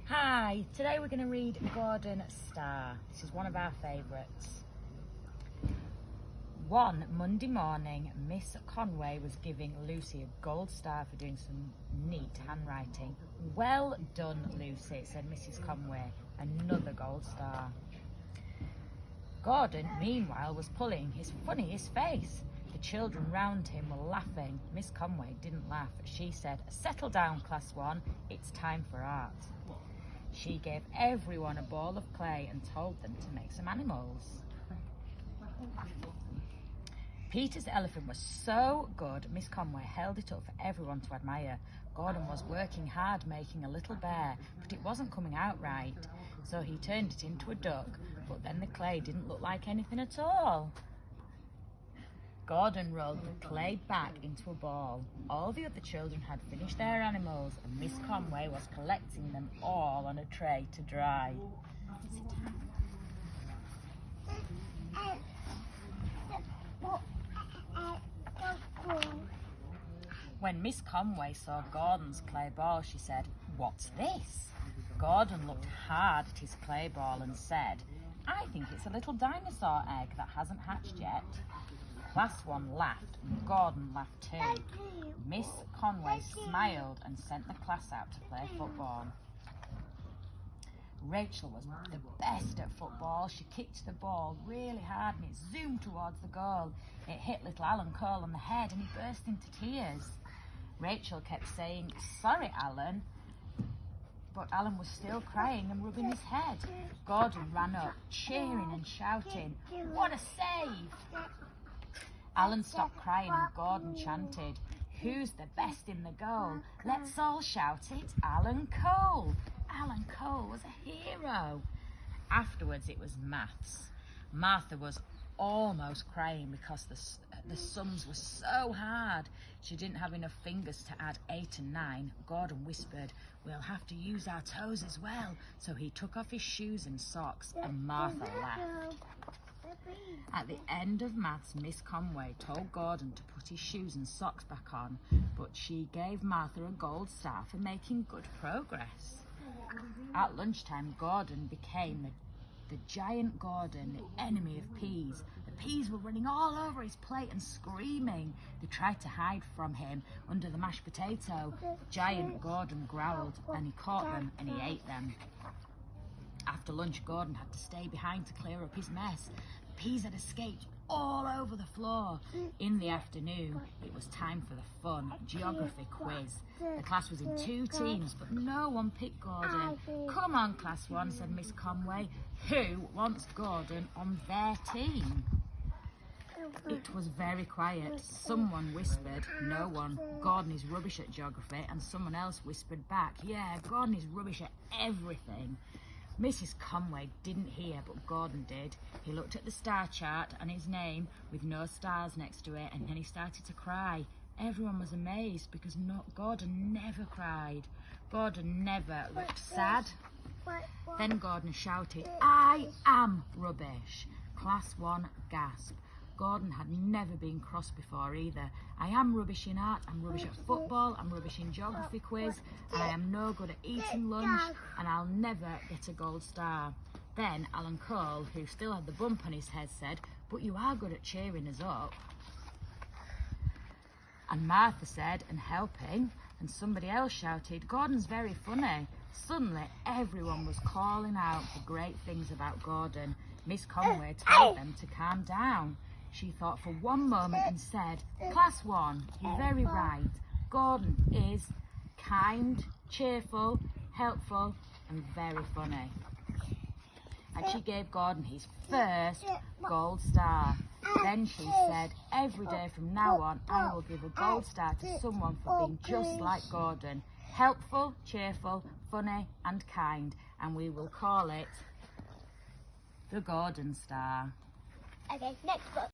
Hi, today we're going to read Gordon Star. This is one of our favourites. One Monday morning, Miss Conway was giving Lucy a gold star for doing some neat handwriting. "Well done, Lucy," said Mrs. Conway. Another gold star. Gordon, meanwhile, was pulling his funniest face. The children round him were laughing. Miss Conway didn't laugh. She said, "Settle down, Class 1. It's time for art." She gave everyone a ball of clay and told them to make some animals. Peter's elephant was so good, Miss Conway held it up for everyone to admire. Gordon was working hard making a little bear, but it wasn't coming out right. So he turned it into a duck, but then the clay didn't look like anything at all. Gordon rolled the clay back into a ball. All the other children had finished their animals, and Miss Conway was collecting them all on a tray to dry. When Miss Conway saw Gordon's clay ball, she said, "What's this?" Gordon looked hard at his clay ball and said, "I think it's a little dinosaur egg that hasn't hatched yet." Class 1 laughed, and Gordon laughed too. Miss Conway smiled and sent the class out to play football. Rachel was the best at football. She kicked the ball really hard and it zoomed towards the goal. It hit little Alan Cole on the head and he burst into tears. Rachel kept saying, "Sorry, Alan," but Alan was still crying and rubbing his head. Gordon ran up, cheering and shouting, "What a save!" Alan stopped crying and Gordon chanted, "Who's the best in the goal? Let's all shout it, Alan Cole." Alan Cole was a hero. Afterwards it was maths. Martha was almost crying because the sums were so hard. She didn't have enough fingers to add 8 and 9. Gordon whispered, "We'll have to use our toes as well." So he took off his shoes and socks and Martha laughed. At the end of maths, Miss Conway told Gordon to put his shoes and socks back on, but she gave Martha a gold star for making good progress. At lunchtime, Gordon became the giant Gordon, the enemy of peas. The peas were running all over his plate and screaming. They tried to hide from him under the mashed potato. Giant Gordon growled and he caught them and he ate them. After lunch, Gordon had to stay behind to clear up his mess. The peas had escaped all over the floor. In the afternoon, it was time for the fun geography quiz. The class was in 2 teams, but no one picked Gordon. "Come on, Class 1, said Miss Conway. "Who wants Gordon on their team?" It was very quiet. Someone whispered, "No one. Gordon is rubbish at geography," and someone else whispered back, "Yeah, Gordon is rubbish at everything." Mrs. Conway didn't hear, but Gordon did. He looked at the star chart and his name with no stars next to it, and then he started to cry. Everyone was amazed because Gordon never cried. Gordon never looked sad. Then Gordon shouted, "I am rubbish." Class 1 gasped. Gordon had never been cross before either. "I am rubbish in art, I'm rubbish at football, I'm rubbish in geography quiz, and I am no good at eating lunch, and I'll never get a gold star." Then Alan Cole, who still had the bump on his head, said, "But you are good at cheering us up." And Martha said, "And helping," and somebody else shouted, "Gordon's very funny." Suddenly, everyone was calling out the great things about Gordon. Miss Conway told them to calm down. She thought for one moment and said, "Class 1, you're very right. Gordon is kind, cheerful, helpful, and very funny." And she gave Gordon his first gold star. Then she said, "Every day from now on, I will give a gold star to someone for being just like Gordon. Helpful, cheerful, funny, and kind. And we will call it the Gordon Star." Okay, next book.